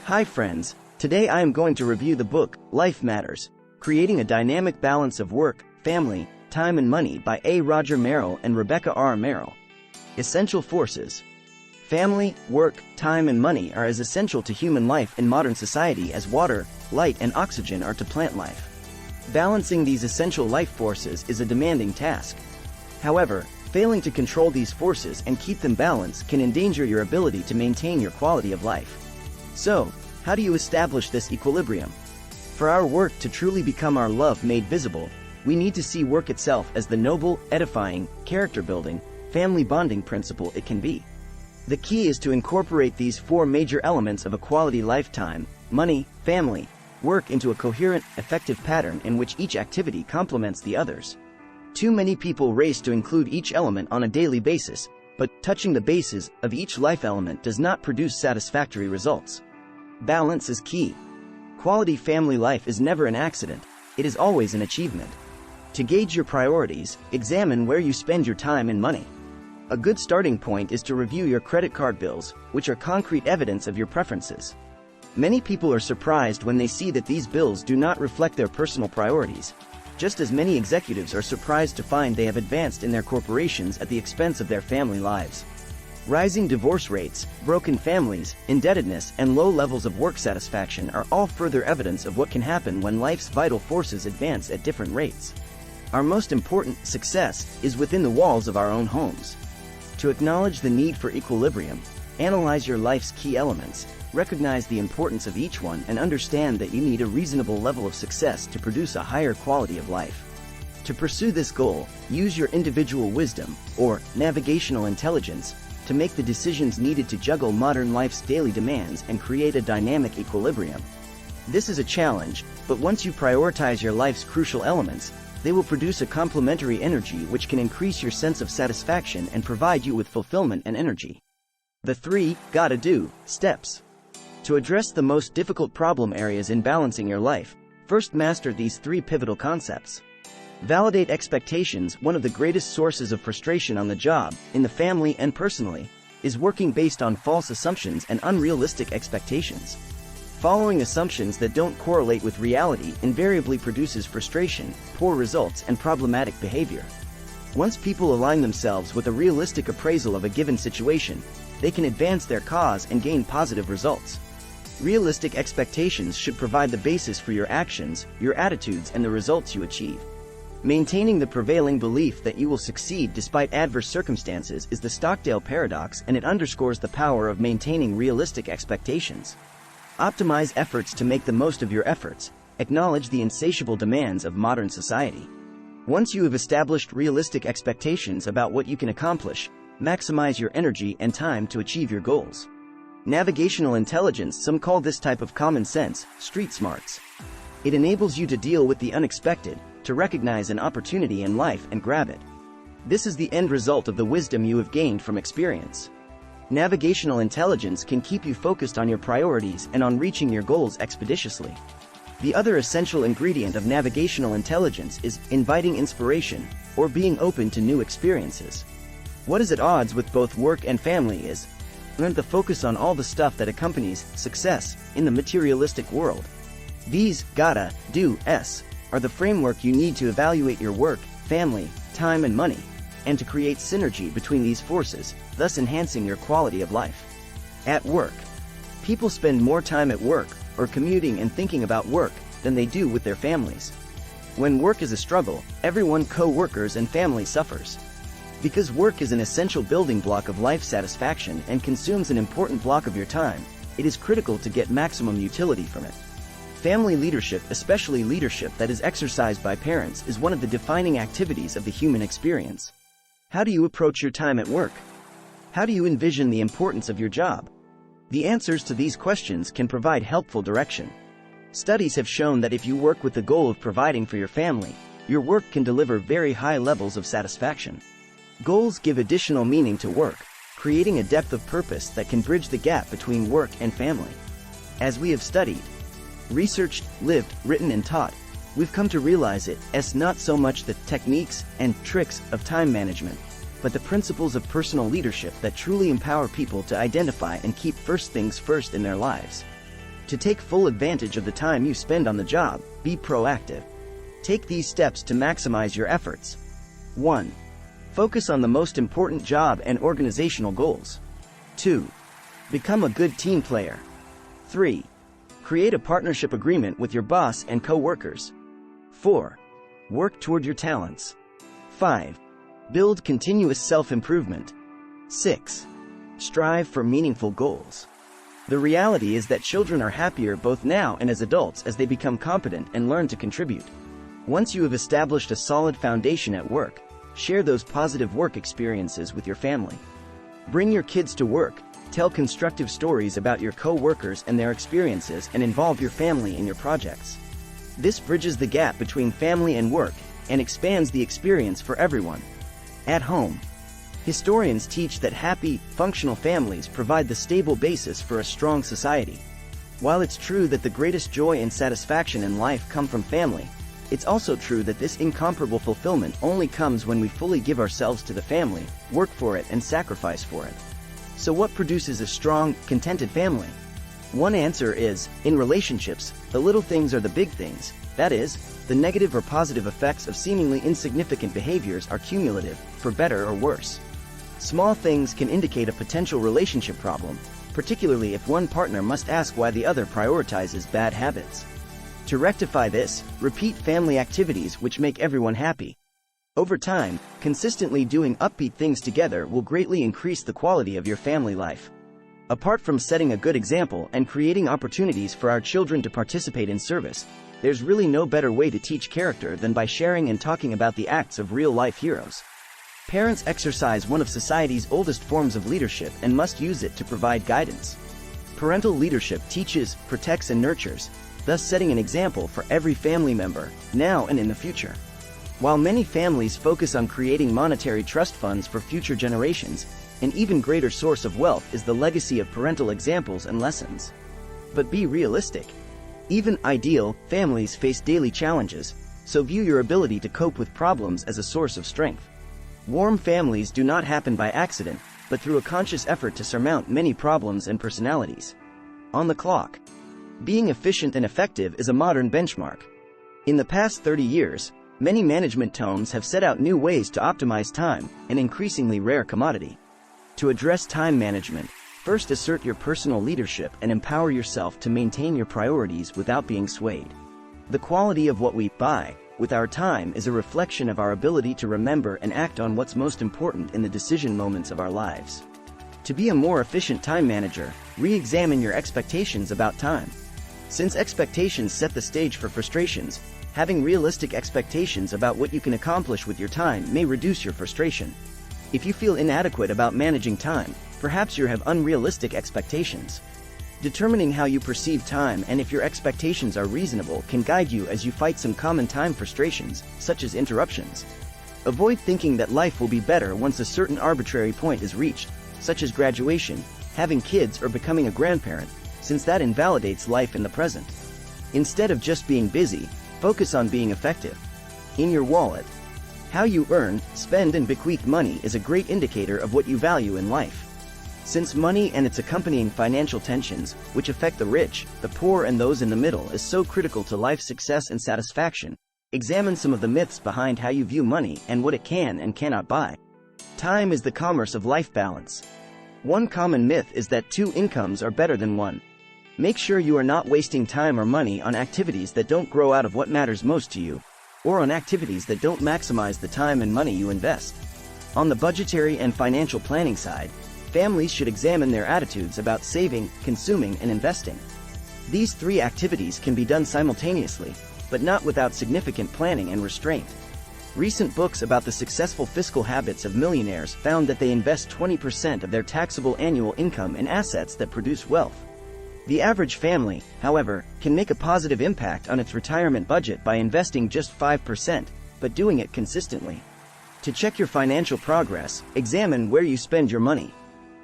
Hi friends, today I am going to review the book, Life Matters, Creating a Dynamic Balance of Work, Family, Time and Money by A. Roger Merrill and Rebecca R. Merrill. Essential forces. Family, work, time and money are as essential to human life in modern society as water, light and oxygen are to plant life. Balancing these essential life forces is a demanding task. However, failing to control these forces and keep them balanced can endanger your ability to maintain your quality of life. So, how do you establish this equilibrium? For our work to truly become our love made visible, we need to see work itself as the noble, edifying, character-building, family bonding principle it can be. The key is to incorporate these four major elements of a quality lifetime: money, family, work into a coherent, effective pattern in which each activity complements the others. Too many people race to include each element on a daily basis, but touching the bases of each life element does not produce satisfactory results. Balance is key. Quality family life is never an accident, it is always an achievement. To gauge your priorities, examine where you spend your time and money. A good starting point is to review your credit card bills, which are concrete evidence of your preferences. Many people are surprised when they see that these bills do not reflect their personal priorities, just as many executives are surprised to find they have advanced in their corporations at the expense of their family lives. Rising divorce rates, broken families, indebtedness, and low levels of work satisfaction are all further evidence of what can happen when life's vital forces advance at different rates. Our most important success is within the walls of our own homes. To acknowledge the need for equilibrium, analyze your life's key elements, recognize the importance of each one, and understand that you need a reasonable level of success to produce a higher quality of life. To pursue this goal, use your individual wisdom, or navigational intelligence, to make the decisions needed to juggle modern life's daily demands and create a dynamic equilibrium. This is a challenge, but once you prioritize your life's crucial elements, they will produce a complementary energy which can increase your sense of satisfaction and provide you with fulfillment and energy. The 3 gotta do steps. To address the most difficult problem areas in balancing your life, first master these 3 pivotal concepts. Validate expectations. One of the greatest sources of frustration on the job, in the family and personally, is working based on false assumptions and unrealistic expectations. Following assumptions that don't correlate with reality invariably produces frustration, poor results, and problematic behavior. Once people align themselves with a realistic appraisal of a given situation, they can advance their cause and gain positive results. Realistic expectations should provide the basis for your actions, your attitudes, and the results you achieve. Maintaining the prevailing belief that you will succeed despite adverse circumstances is the Stockdale paradox, and it underscores the power of maintaining realistic expectations. Optimize efforts to make the most of your efforts. Acknowledge the insatiable demands of modern society. Once you have established realistic expectations about what you can accomplish, maximize your energy and time to achieve your goals. Navigational intelligence. Some call this type of common sense street smarts. It enables you to deal with the unexpected, to recognize an opportunity in life and grab it. This is the end result of the wisdom you have gained from experience. Navigational intelligence can keep you focused on your priorities and on reaching your goals expeditiously. The other essential ingredient of navigational intelligence is inviting inspiration, or being open to new experiences. What is at odds with both work and family is the focus on all the stuff that accompanies success in the materialistic world. These gotta do's are the framework you need to evaluate your work, family, time and money, and to create synergy between these forces, thus enhancing your quality of life. At work. People spend more time at work, or commuting and thinking about work, than they do with their families. When work is a struggle, everyone, co-workers and family, suffers. Because work is an essential building block of life satisfaction and consumes an important block of your time, it is critical to get maximum utility from it. Family leadership, especially leadership that is exercised by parents, is one of the defining activities of the human experience. How do you approach your time at work? How do you envision the importance of your job? The answers to these questions can provide helpful direction. Studies have shown that if you work with the goal of providing for your family, your work can deliver very high levels of satisfaction. Goals give additional meaning to work, creating a depth of purpose that can bridge the gap between work and family. As we have studied, researched, lived, written and taught, we've come to realize it's not so much the techniques and tricks of time management, but the principles of personal leadership that truly empower people to identify and keep first things first in their lives. To take full advantage of the time you spend on the job, be proactive. Take these steps to maximize your efforts. 1. Focus on the most important job and organizational goals. 2. Become a good team player. 3. Create a partnership agreement with your boss and co-workers. 4. Work toward your talents. 5. Build continuous self-improvement. 6. Strive for meaningful goals. The reality is that children are happier both now and as adults as they become competent and learn to contribute. Once you have established a solid foundation at work, share those positive work experiences with your family. Bring your kids to work, tell constructive stories about your co-workers and their experiences, and involve your family in your projects. This bridges the gap between family and work and expands the experience for everyone. At home, historians teach that happy, functional families provide the stable basis for a strong society. While it's true that the greatest joy and satisfaction in life come from family, it's also true that this incomparable fulfillment only comes when we fully give ourselves to the family, work for it, and sacrifice for it. So what produces a strong, contented family? One answer is, in relationships, the little things are the big things. That is, the negative or positive effects of seemingly insignificant behaviors are cumulative, for better or worse. Small things can indicate a potential relationship problem, particularly if one partner must ask why the other prioritizes bad habits. To rectify this, repeat family activities which make everyone happy. Over time, consistently doing upbeat things together will greatly increase the quality of your family life. Apart from setting a good example and creating opportunities for our children to participate in service, there's really no better way to teach character than by sharing and talking about the acts of real-life heroes. Parents exercise one of society's oldest forms of leadership and must use it to provide guidance. Parental leadership teaches, protects, and nurtures, thus setting an example for every family member, now and in the future. While many families focus on creating monetary trust funds for future generations, an even greater source of wealth is the legacy of parental examples and lessons. But be realistic. Even ideal families face daily challenges, so view your ability to cope with problems as a source of strength. Warm families do not happen by accident, but through a conscious effort to surmount many problems and personalities. On the clock. Being efficient and effective is a modern benchmark. In the past 30 years, many management tomes have set out new ways to optimize time, an increasingly rare commodity. To address time management, first assert your personal leadership and empower yourself to maintain your priorities without being swayed. The quality of what we buy with our time is a reflection of our ability to remember and act on what's most important in the decision moments of our lives. To be a more efficient time manager, re-examine your expectations about time. Since expectations set the stage for frustrations, having realistic expectations about what you can accomplish with your time may reduce your frustration. If you feel inadequate about managing time, perhaps you have unrealistic expectations. Determining how you perceive time and if your expectations are reasonable can guide you as you fight some common time frustrations, such as interruptions. Avoid thinking that life will be better once a certain arbitrary point is reached, such as graduation, having kids, or becoming a grandparent, since that invalidates life in the present. Instead of just being busy, focus on being effective. In your wallet. How you earn, spend, and bequeath money is a great indicator of what you value in life. Since money and its accompanying financial tensions, which affect the rich, the poor, and those in the middle, is so critical to life's success and satisfaction, examine some of the myths behind how you view money and what it can and cannot buy. Time is the commerce of life balance. One common myth is that two incomes are better than one. Make sure you are not wasting time or money on activities that don't grow out of what matters most to you, or on activities that don't maximize the time and money you invest. On the budgetary and financial planning side, families should examine their attitudes about saving, consuming, and investing. These three activities can be done simultaneously, but not without significant planning and restraint. Recent books about the successful fiscal habits of millionaires found that they invest 20% of their taxable annual income in assets that produce wealth. The average family, however, can make a positive impact on its retirement budget by investing just 5%, but doing it consistently. To check your financial progress, examine where you spend your money.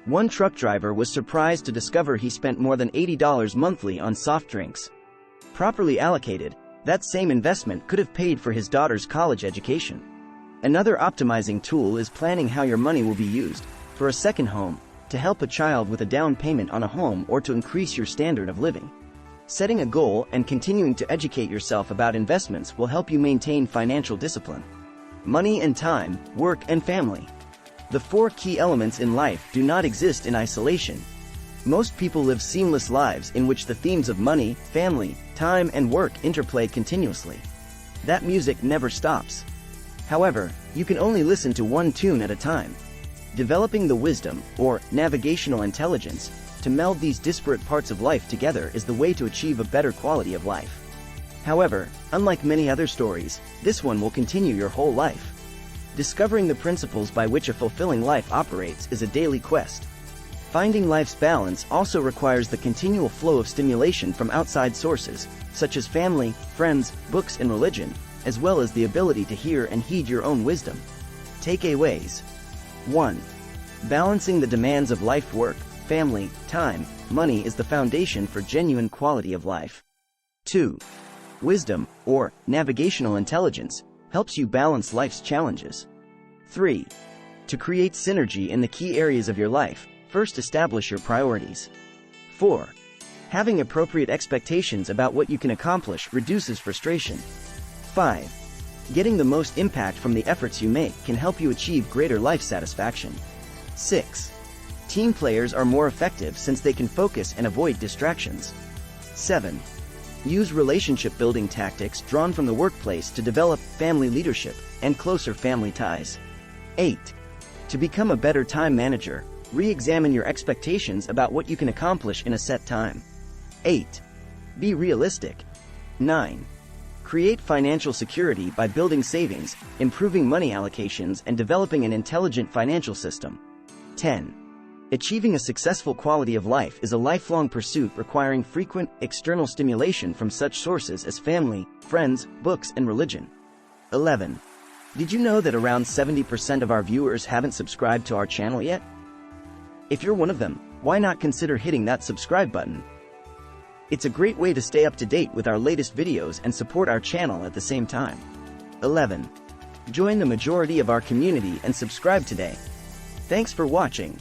One truck driver was surprised to discover he spent more than $80 monthly on soft drinks. Properly allocated, that same investment could have paid for his daughter's college education. Another optimizing tool is planning how your money will be used, for a second home, to help a child with a down payment on a home, or to increase your standard of living. Setting a goal and continuing to educate yourself about investments will help you maintain financial discipline. Money and time, work and family. The four key elements in life do not exist in isolation. Most people live seamless lives in which the themes of money, family, time and work interplay continuously. That music never stops. However, you can only listen to one tune at a time. Developing the wisdom, or navigational intelligence, to meld these disparate parts of life together is the way to achieve a better quality of life. However, unlike many other stories, this one will continue your whole life. Discovering the principles by which a fulfilling life operates is a daily quest. Finding life's balance also requires the continual flow of stimulation from outside sources, such as family, friends, books and religion, as well as the ability to hear and heed your own wisdom. Takeaways. 1. Balancing the demands of life, work, family, time, money is the foundation for genuine quality of life. 2. Wisdom, or navigational intelligence, helps you balance life's challenges. 3. To create synergy in the key areas of your life, first establish your priorities. 4. Having appropriate expectations about what you can accomplish reduces frustration. 5. Getting the most impact from the efforts you make can help you achieve greater life satisfaction. 6. Team players are more effective since they can focus and avoid distractions. 7. Use relationship-building tactics drawn from the workplace to develop family leadership and closer family ties. 8. To become a better time manager, re-examine your expectations about what you can accomplish in a set time. 8. Be realistic. 9. Create financial security by building savings, improving money allocations, and developing an intelligent financial system. 10. Achieving a successful quality of life is a lifelong pursuit requiring frequent, external stimulation from such sources as family, friends, books, and religion. 11. Did you know that around 70% of our viewers haven't subscribed to our channel yet? If you're one of them, why not consider hitting that subscribe button? It's a great way to stay up to date with our latest videos and support our channel at the same time. 11. Join the majority of our community and subscribe today. Thanks for watching.